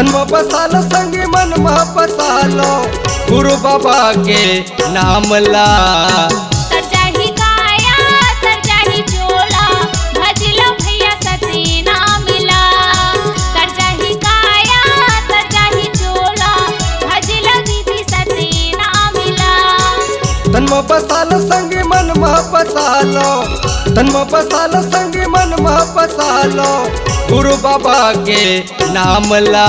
तन में बसालो संगी मन में बसालो गुरु बाबा के नाम ला। तन में बसालो संगी मन में बसालो, तन में बसालो संगी मन में बसालो गुरु बाबा के नाम ला।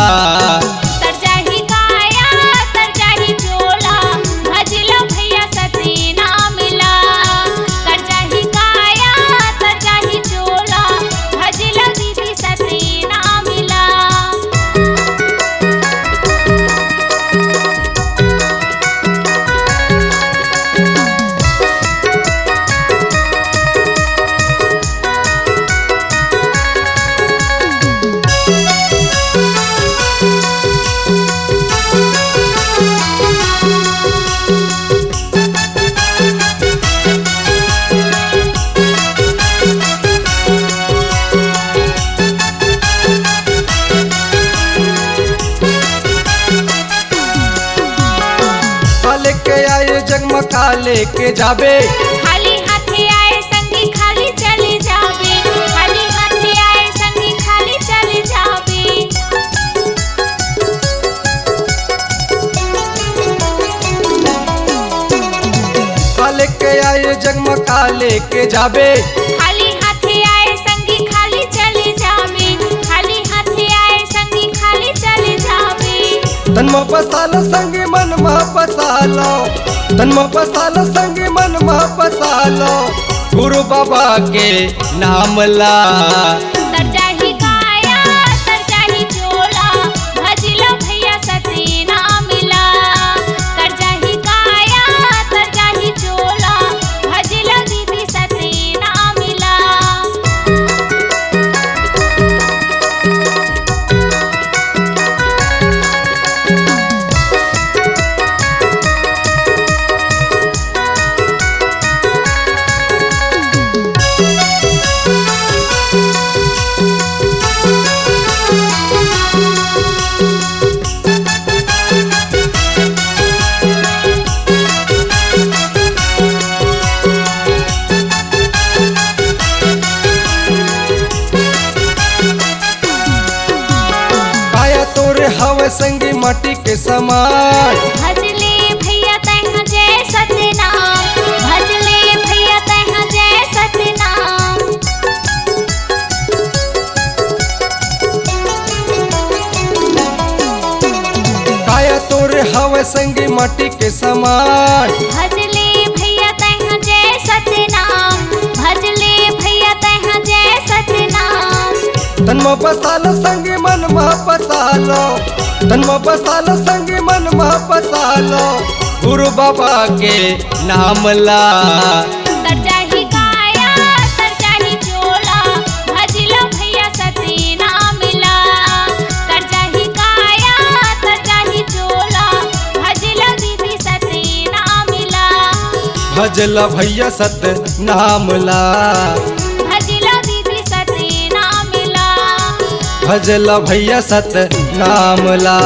लेके आए जगमगा लेके जाबे, खाली हाथे आए संगी खाली चले जाबे, खाली हाथे आए संगी खाली चले जाबे। लेके आए जगमगा लेके जाबे, खाली हाथे आए संगी खाली चले जाबे, खाली हाथे आए संगी खाली चले जाबे। तन में बसालो संगी मन में बसालो, तन में बसालो संगी मन में बसालो गुरु बाबा के नाम ला। हवे संगी माटी के समान, भजले भैया तैहा जय सतनाम, भजले भैया तैहा जय सतनाम। काया तोरे हवे संगी माटी के समान, भजले भैया तैहा जय सतनाम, भजले भैया तैहा जय सतनाम। तन में बसालो संगी मन में बसालो, तन में बसालो संगी मन में बसालो गुरु बाबा के नाम ला। तरजाही काया तरजाही चोला भजलो भैया सतनाम ला, तरजाही काया तरजाही चोला भजलो दीदी सतनाम ला, भजला भैया सतनाम ला, भजला भैया सतनाम ला।